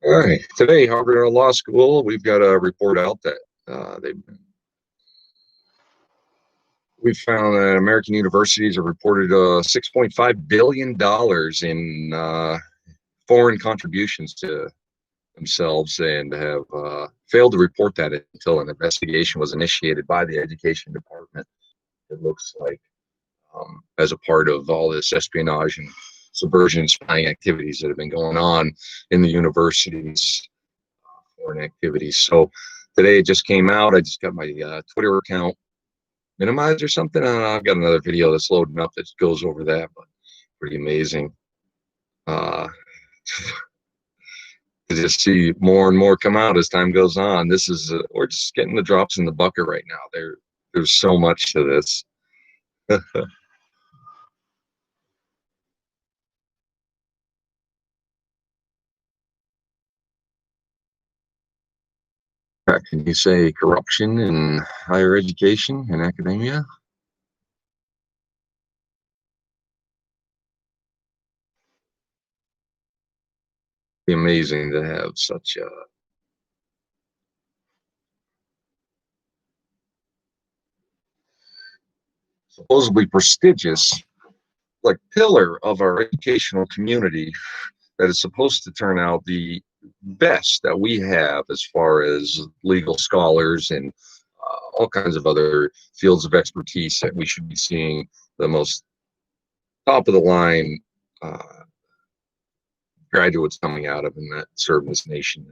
All right. Today, Harvard Law School, we've got a report out that we found that American universities have reported $6.5 billion in foreign contributions to themselves and have failed to report that until an investigation was initiated by the education department. It looks like as a part of all this espionage and subversion and spying activities that have been going on in the universities, foreign activities. So today it just came out. I just got my Twitter account minimized or something. I've got another video that's loading up that goes over that, but pretty amazing. To just see more and more come out as time goes on. This is we're just getting the drops in the bucket right now. There's so much to this. Can you say corruption in higher education and academia? It'd be amazing to have such a supposedly prestigious, like, pillar of our educational community that is supposed to turn out the best that we have as far as legal scholars and all kinds of other fields of expertise that we should be seeing the most top of the line graduates coming out of and that serve this nation.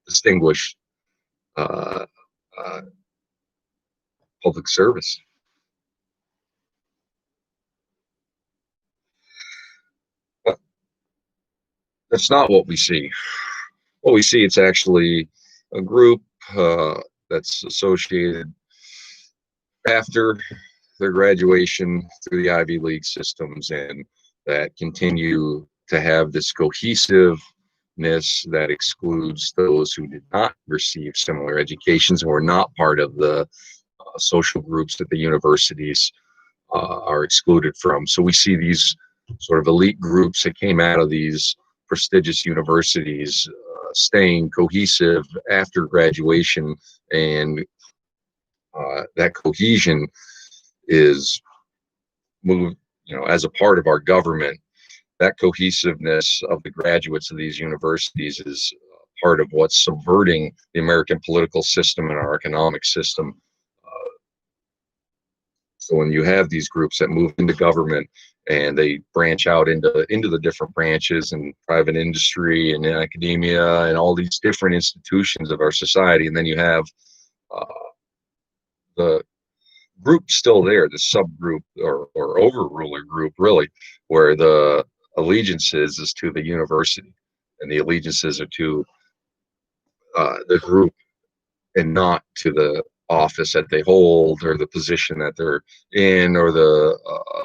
Distinguished uh, uh, public service. But that's not what we see. What we see, it's actually a group that's associated after their graduation through the Ivy League systems and that continue to have this cohesiveness that excludes those who did not receive similar educations and were not part of the social groups that the universities are excluded from. So we see these sort of elite groups that came out of these prestigious universities staying cohesive after graduation, and that cohesion is moved, as a part of our government. That cohesiveness of the graduates of these universities is part of what's subverting the American political system and our economic system. So when you have these groups that move into government and they branch out into the different branches and private industry and academia and all these different institutions of our society, and then you have the group still there, the subgroup or overruler group, really, where the allegiances is to the university and the allegiances are to the group and not to the office that they hold or the position that they're in or the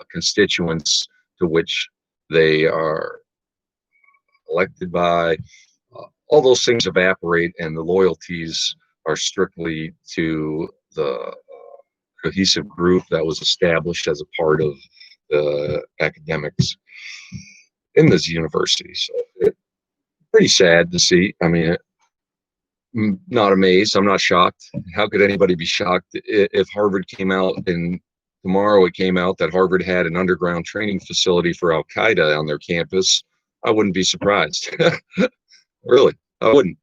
constituents to which they are elected by. All those things evaporate and the loyalties are strictly to the cohesive group that was established as a part of the academics in this university. So it's pretty sad to see. I mean, I'm not amazed. I'm not shocked. How could anybody be shocked if Harvard came out and tomorrow it came out that Harvard had an underground training facility for Al Qaeda on their campus? I wouldn't be surprised. Really, I wouldn't.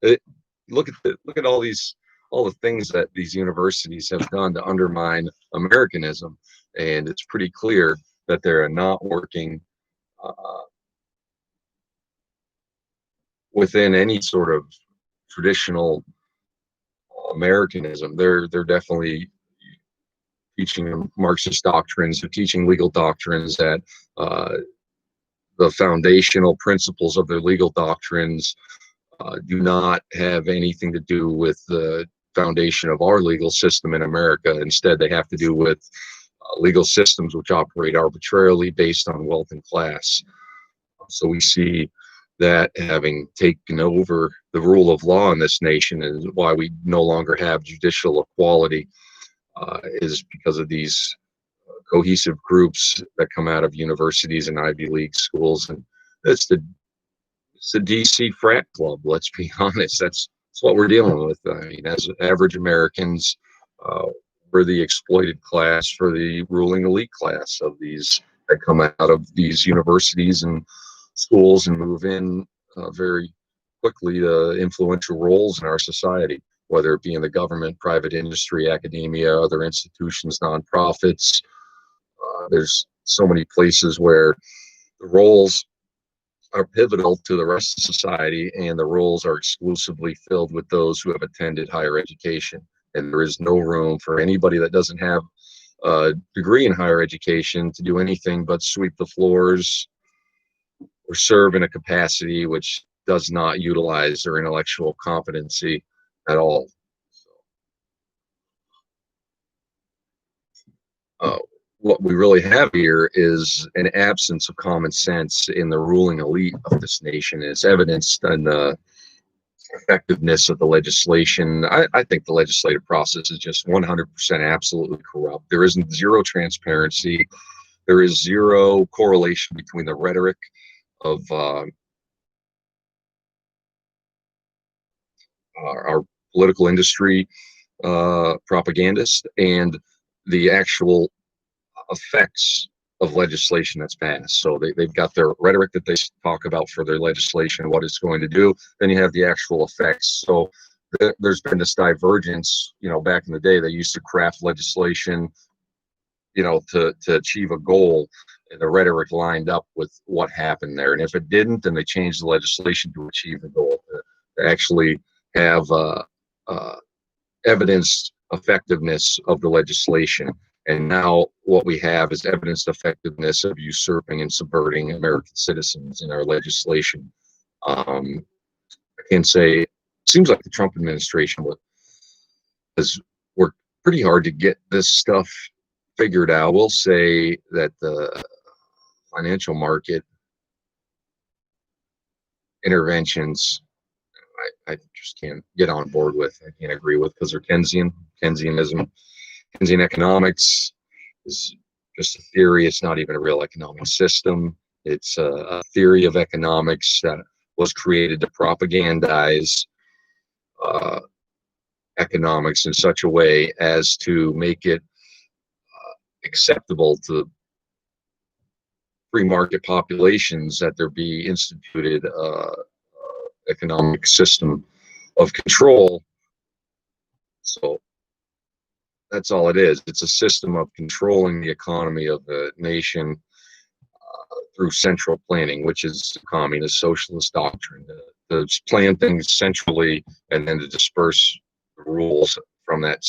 Look at all the things that these universities have done to undermine Americanism, and it's pretty clear that they're not working within any sort of traditional Americanism. They're definitely teaching Marxist doctrines. They're teaching legal doctrines that the foundational principles of their legal doctrines do not have anything to do with the foundation of our legal system in America. Instead, they have to do with legal systems which operate arbitrarily based on wealth and class. So we see that having taken over the rule of law in this nation, and why we no longer have judicial equality, is because of these cohesive groups that come out of universities and Ivy League schools. And it's the It's a DC frat club. Let's be honest. That's what we're dealing with. I mean, as average Americans, uh, we're the exploited class for the ruling elite class of these that come out of these universities and schools and move in very quickly to influential roles in our society, whether it be in the government, private industry, academia, other institutions, nonprofits. There's so many places where the roles are pivotal to the rest of society, and the roles are exclusively filled with those who have attended higher education. And there is no room for anybody that doesn't have a degree in higher education to do anything but sweep the floors or serve in a capacity which does not utilize their intellectual competency at all. Uh, what we really have here is an absence of common sense in the ruling elite of this nation, is evidenced in the effectiveness of the legislation. I think the legislative process is just 100% absolutely corrupt. There isn't zero transparency. There is zero correlation between the rhetoric of our political industry propagandists and the actual effects of legislation that's passed. So they've got their rhetoric that they talk about for their legislation, what it's going to do. Then you have the actual effects. So there's been this divergence. Back in the day, they used to craft legislation, to achieve a goal, and the rhetoric lined up with what happened there. And if it didn't, then they changed the legislation to achieve the goal, to actually have evidenced effectiveness of the legislation. And now what we have is evidenced effectiveness of usurping and subverting American citizens in our legislation. I can say it seems like the Trump administration has worked pretty hard to get this stuff figured out. We'll say that the financial market interventions, I just can't get on board with. I can't agree with, because they're Keynesianism. Keynesian economics is just a theory. It's not even a real economic system. It's a theory of economics that was created to propagandize economics in such a way as to make it acceptable to free market populations, that there be instituted economic system of control. So that's all it is. It's a system of controlling the economy of the nation through central planning, which is communist socialist doctrine, to plan things centrally and then to disperse the rules from that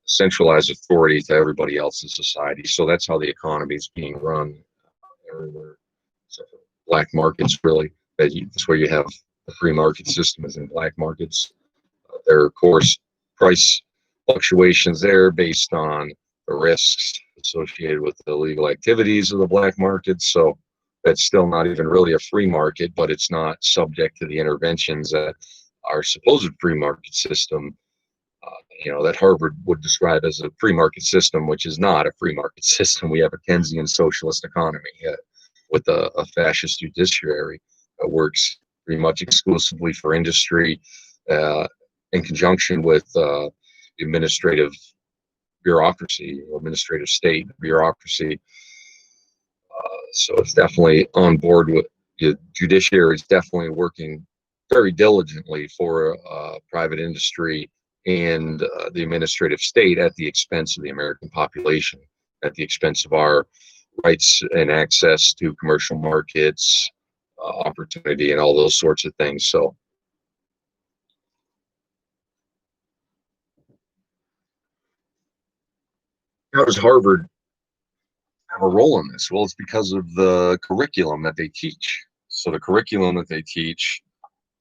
centralized authority to everybody else in society. So that's how the economy is being run everywhere. So black markets, really, that's where you have the free market system, is in black markets. There are, of course, price fluctuations there based on the risks associated with the illegal activities of the black market. So that's still not even really a free market, but it's not subject to the interventions that our supposed free market system, that Harvard would describe as a free market system, which is not a free market system. We have a Keynesian socialist economy with a fascist judiciary that works pretty much exclusively for industry, in conjunction with administrative bureaucracy, administrative state bureaucracy. So it's definitely on board with the judiciary. Is definitely working very diligently for private industry and the administrative state at the expense of the American population, at the expense of our rights and access to commercial markets, opportunity, and all those sorts of things. So how does Harvard have a role in this? Well, it's because of the curriculum that they teach. So the curriculum that they teach,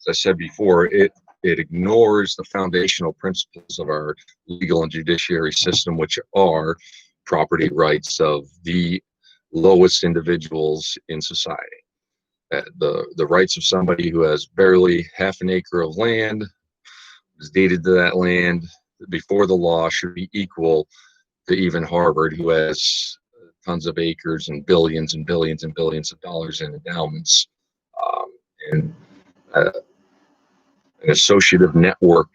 as I said before, it ignores the foundational principles of our legal and judiciary system, which are property rights of the lowest individuals in society. The rights of somebody who has barely half an acre of land, is deeded to that land before the law, should be equal to even Harvard, who has tons of acres and billions and billions and billions of dollars in endowments, um, and uh, an associative network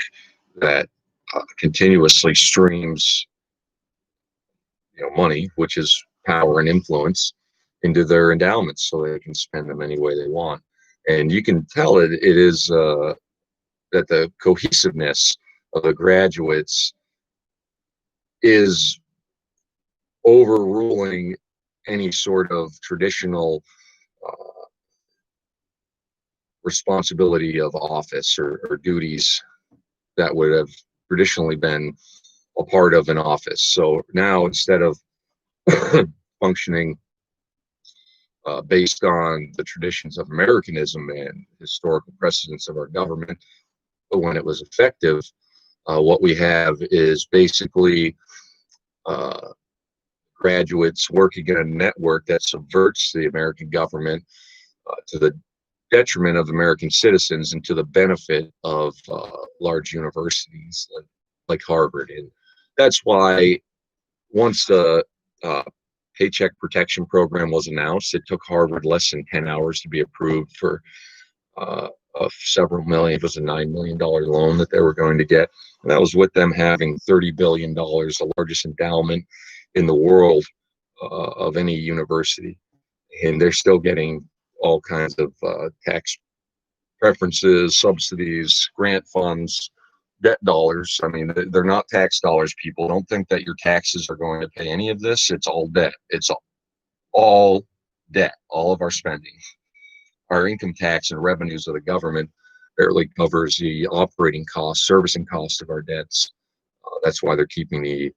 that continuously streams, money, which is power and influence, into their endowments so they can spend them any way they want. And you can tell it is that the cohesiveness of the graduates is overruling any sort of traditional uh, responsibility of office or duties that would have traditionally been a part of an office. So now, instead of functioning based on the traditions of Americanism and historical precedents of our government, but when it was effective, what we have is basically uh, graduates working in a network that subverts the American government to the detriment of American citizens and to the benefit of large universities like Harvard. And that's why once the Paycheck Protection Program was announced, it took Harvard less than 10 hours to be approved for several million. It was a $9 million loan that they were going to get. And that was with them having $30 billion, the largest endowment in the world of any university. And they're still getting all kinds of tax preferences, subsidies, grant funds, debt dollars. I mean, they're not tax dollars, people. Don't think that your taxes are going to pay any of this. It's all debt. It's all debt, all of our spending. Our income tax and revenues of the government barely covers the operating costs, servicing costs of our debts. That's why they're keeping the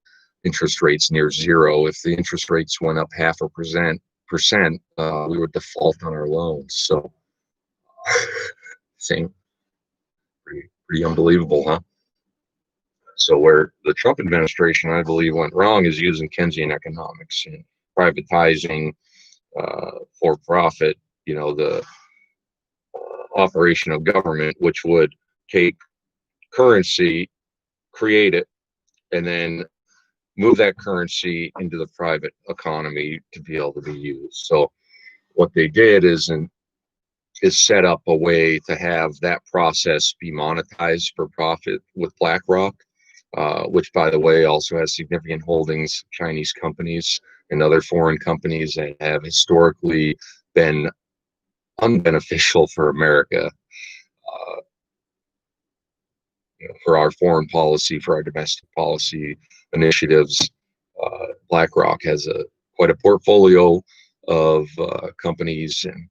interest rates near zero. If the interest rates went up half a percent, we would default on our loans. So, same, pretty unbelievable, huh? So where the Trump administration, I believe, went wrong is using Keynesian economics and privatizing for profit, the operation of government, which would take currency, create it, and then move that currency into the private economy to be able to be used. So what they did is set up a way to have that process be monetized for profit with BlackRock, which, by the way, also has significant holdings of Chinese companies and other foreign companies that have historically been unbeneficial for America, for our foreign policy, for our domestic policy initiatives. BlackRock has quite a portfolio of companies, and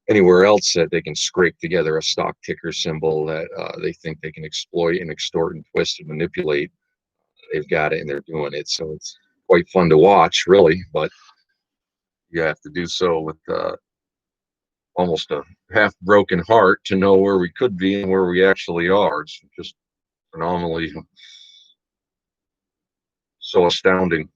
anywhere else that they can scrape together a stock ticker symbol that they think they can exploit and extort and twist and manipulate. They've got it and they're doing it. So it's quite fun to watch, really, but you have to do so with almost a half broken heart to know where we could be and where we actually are. It's just phenomenally so astounding.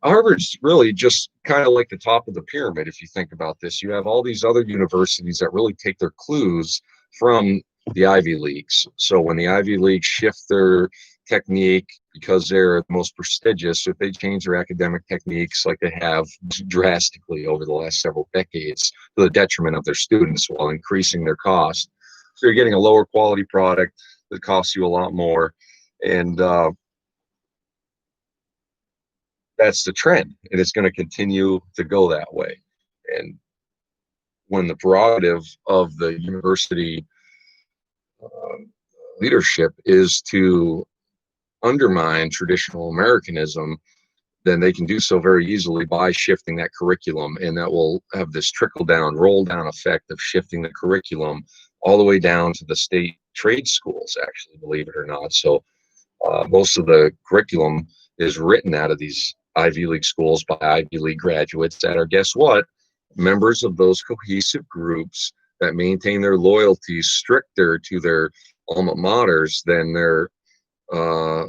Harvard's really just kind of like the top of the pyramid. If you think about this, you have all these other universities that really take their clues from the Ivy Leagues. So when the Ivy Leagues shift their technique because they're the most prestigious, if they change their academic techniques like they have drastically over the last several decades to the detriment of their students while increasing their cost, so you're getting a lower quality product that costs you a lot more. And that's the trend, and it's going to continue to go that way. And when the prerogative of the university leadership is to undermine traditional Americanism, then they can do so very easily by shifting that curriculum, and that will have this trickle down, roll down effect of shifting the curriculum all the way down to the state trade schools, actually, believe it or not. So most of the curriculum is written out of these Ivy League schools by Ivy League graduates that are, guess what, members of those cohesive groups that maintain their loyalties stricter to their alma maters than uh,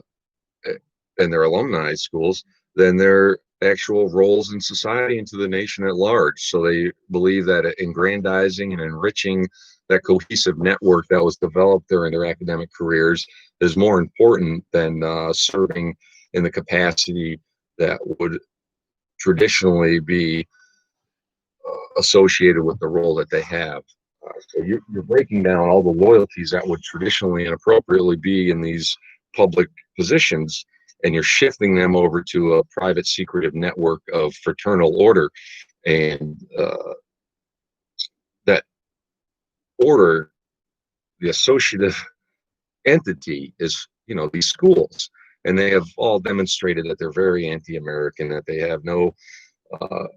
their alumni schools, than their actual roles in society and to the nation at large. So they believe that aggrandizing and enriching that cohesive network that was developed during their academic careers is more important than serving in the capacity that would traditionally be associated with the role that they have. So you're breaking down all the loyalties that would traditionally and appropriately be in these public positions, and you're shifting them over to a private secretive network of fraternal order. And that order, the associative entity is, these schools. And they have all demonstrated that they're very anti-American, that they have no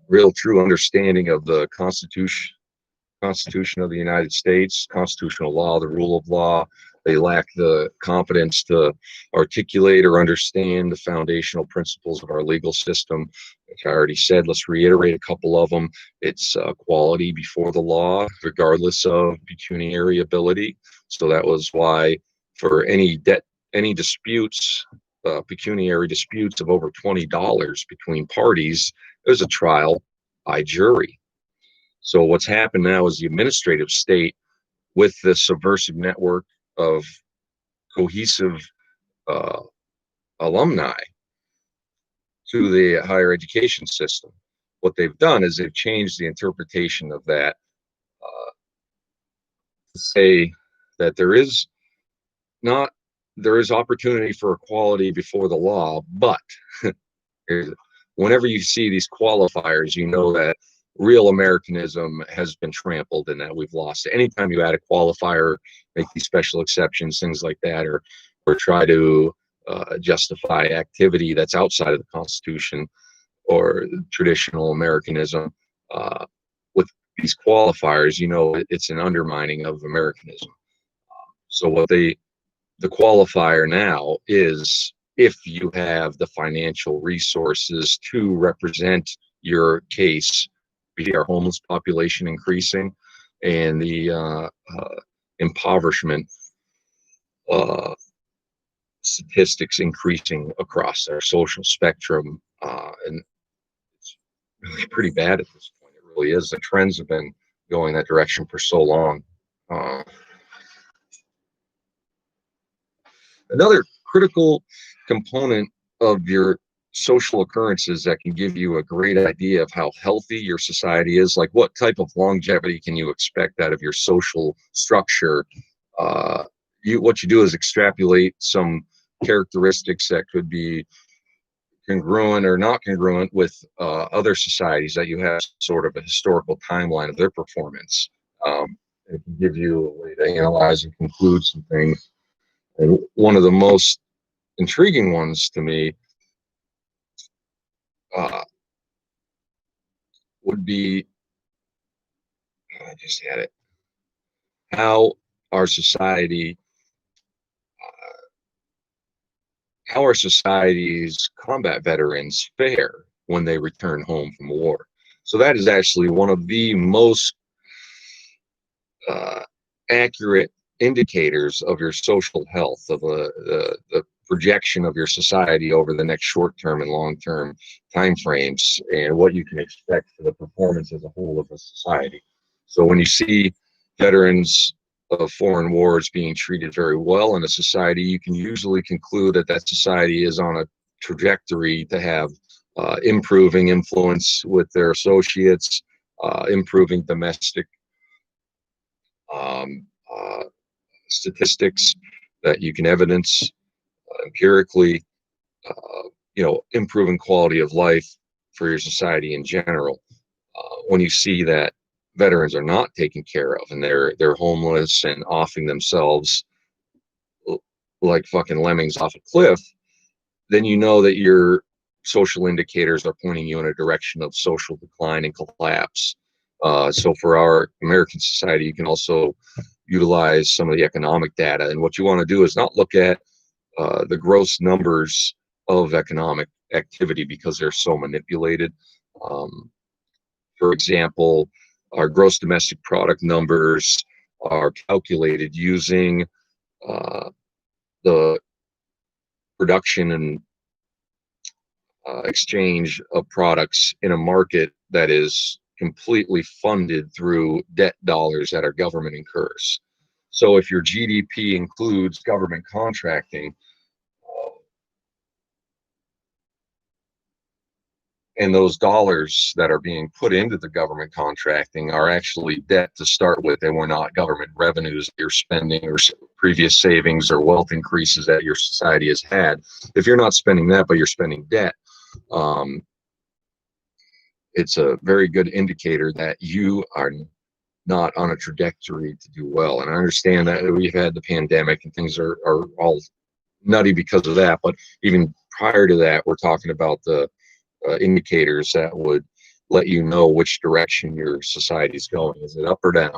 real true understanding of the Constitution of the United States, constitutional law, the rule of law. They lack the competence to articulate or understand the foundational principles of our legal system. Like I already said, let's reiterate a couple of them. It's equality before the law, regardless of pecuniary ability. So that was why for any disputes, pecuniary disputes of over $20 between parties, there's a trial by jury. So what's happened now is the administrative state, with the subversive network of cohesive uh, alumni to the higher education system, what they've done is they've changed the interpretation of that to say that there is opportunity for equality before the law, but whenever you see these qualifiers, you know that real Americanism has been trampled and that we've lost it. Anytime you add a qualifier, make these special exceptions, things like that, or try to justify activity that's outside of the Constitution or traditional Americanism with these qualifiers, it's an undermining of Americanism. So the qualifier now is if you have the financial resources to represent your case, be our homeless population increasing and the impoverishment statistics increasing across our social spectrum. And it's really pretty bad at this point. It really is. The trends have been going that direction for so long. Another critical component of your social occurrences that can give you a great idea of how healthy your society is, like what type of longevity can you expect out of your social structure. What you do is extrapolate some characteristics that could be congruent or not congruent with other societies that you have sort of a historical timeline of their performance. It can give you a way to analyze and conclude some things. And one of the most intriguing ones to me would be, I just had it, how our society, how our society's combat veterans fare when they return home from war. So that is actually one of the most accurate indicators of your social health, of the projection of your society over the next short-term and long-term time frames, and what you can expect for the performance as a whole of a society. So when you see veterans of foreign wars being treated very well in a society, you can usually conclude that that society is on a trajectory to have improving influence with their associates, improving domestic um, uh, statistics that you can evidence empirically, improving quality of life for your society in general. When you see that veterans are not taken care of and they're homeless and offing themselves like fucking lemmings off a cliff, then you know that your social indicators are pointing you in a direction of social decline and collapse. So for our American society, you can also utilize some of the economic data. And what you want to do is not look at the gross numbers of economic activity because they're so manipulated. For example, our gross domestic product numbers are calculated using the production and exchange of products in a market that is completely funded through debt dollars that our government incurs. So if your GDP includes government contracting, and those dollars that are being put into the government contracting are actually debt to start with, and were not government revenues you're spending or previous savings or wealth increases that your society has had. If you're not spending that, but you're spending debt, it's a very good indicator that you are not on a trajectory to do well. And I understand that we've had the pandemic and things are all nutty because of that. But even prior to that, we're talking about the indicators that would let you know which direction your society is going. Is it up or down?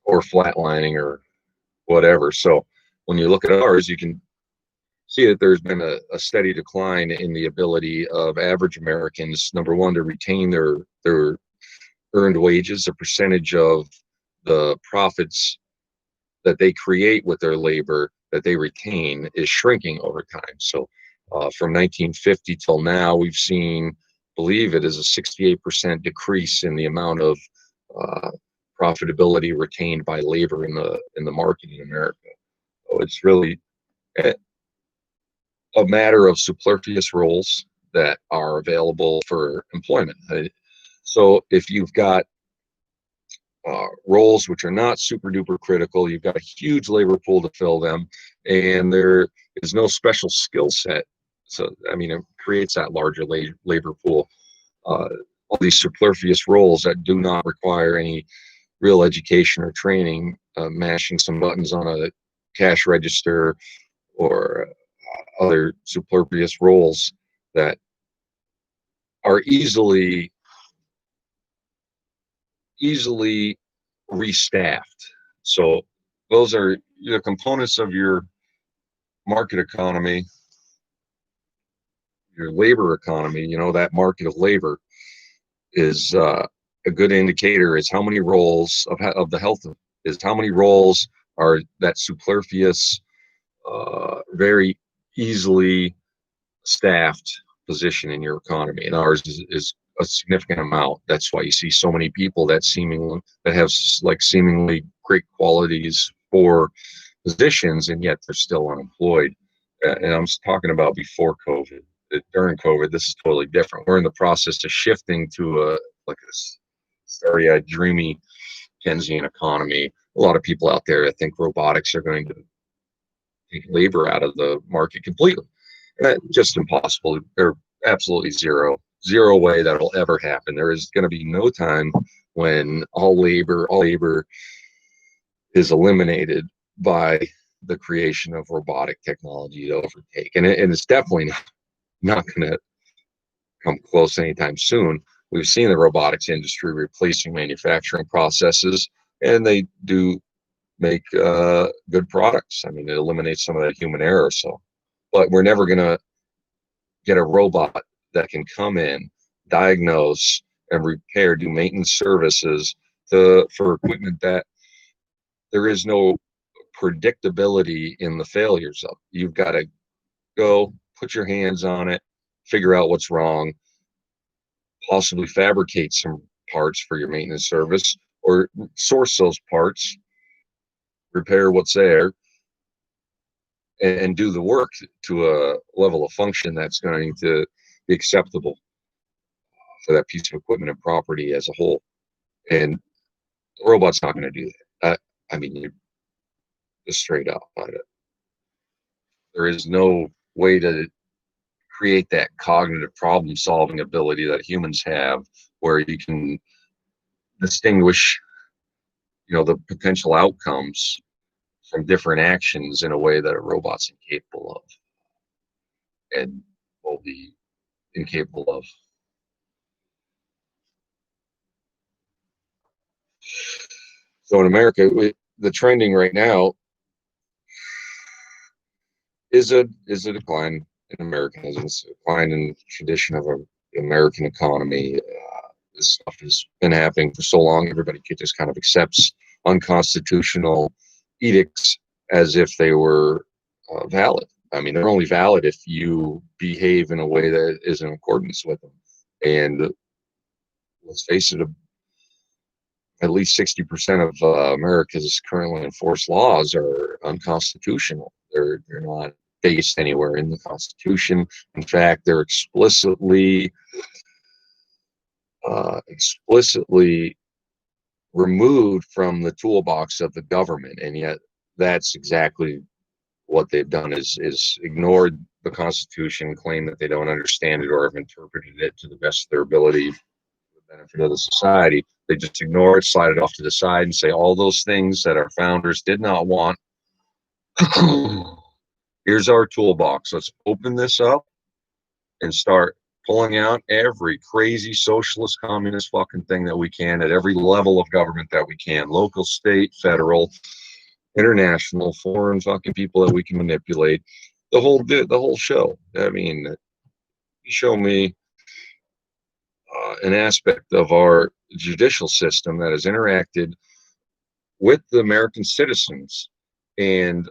Or flatlining or whatever. So when you look at ours, you can see that there's been a steady decline in the ability of average Americans, number one, to retain their earned wages. A percentage of the profits that they create with their labor that they retain is shrinking over time. So from 1950 till now, we've seen, believe it is a 68% decrease in the amount of profitability retained by labor in the market in America. So it's really a matter of superfluous roles that are available for employment. So if you've got roles which are not super duper critical, you've got a huge labor pool to fill them, and there is no special skill set. So, I mean, it creates that larger labor pool. All these superfluous roles that do not require any real education or training, mashing some buttons on a cash register or other superfluous roles that are easily restaffed. So those are the components of your market economy, your labor economy. You know, that market of labor is a good indicator is how many roles of the health of, is how many roles are that superfluous, very easily staffed position in your economy, and ours is a significant amount. That's why you see so many people that have like seemingly great qualities for positions, and yet they're still unemployed. And I'm talking about before COVID. During COVID, this is totally different. We're in the process of shifting to a like a starry-eyed, dreamy Keynesian economy. A lot of people out there, I think robotics are going to take labor out of the market completely. That's just impossible. They're absolutely zero way that'll ever happen. There is going to be no time when all labor is eliminated by the creation of robotic technology to overtake. And it's definitely not going to come close anytime soon. We've seen the robotics industry replacing manufacturing processes, and they do make good products. I mean, it eliminates some of that human error. So, but we're never going to get a robot that can come in, diagnose, and repair, do maintenance services for equipment that there is no predictability in the failures of. You've got to go, put your hands on it, figure out what's wrong, possibly fabricate some parts for your maintenance service, or source those parts, repair what's there, and do the work to a level of function that's going to be acceptable for that piece of equipment and property as a whole. And the robot's not going to do that. I mean, you're just straight up. There is no way to create that cognitive problem solving ability that humans have, where you can distinguish, you know, the potential outcomes from different actions in a way that a robot's incapable of and will be incapable of. So in America, the trending right now is a decline in Americanism. It's a decline in the tradition of an American economy. This stuff has been happening for so long. Everybody just kind of accepts unconstitutional edicts as if they were valid. I mean, they're only valid if you behave in a way that is in accordance with them. And let's face it, at least 60% of America's currently enforced laws are unconstitutional. They're not based anywhere in the Constitution. In fact, they're explicitly removed from the toolbox of the government, and yet that's exactly what they've done is ignored the Constitution, claim that they don't understand it or have interpreted it to the best of their ability for the benefit of the society. They just ignore it, slide it off to the side, and say all those things that our founders did not want. Here's our toolbox. Let's open this up and start pulling out every crazy socialist, communist fucking thing that we can at every level of government that we can, local, state, federal, international, foreign fucking people that we can manipulate. The whole show. I mean, you show me an aspect of our judicial system that has interacted with the American citizens and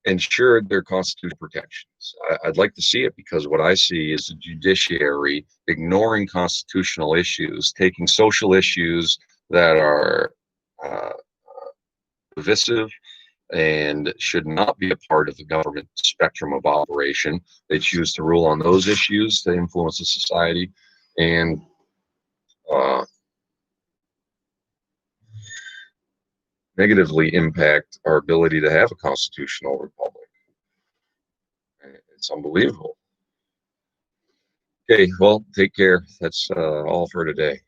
ensured their constitutional protections. I'd like to see it, because what I see is the judiciary ignoring constitutional issues, taking social issues that are uh, divisive and should not be a part of the government spectrum of operation. They choose to rule on those issues to influence the society and uh, negatively impact our ability to have a constitutional republic. It's unbelievable. Okay, well, take care. That's all for today.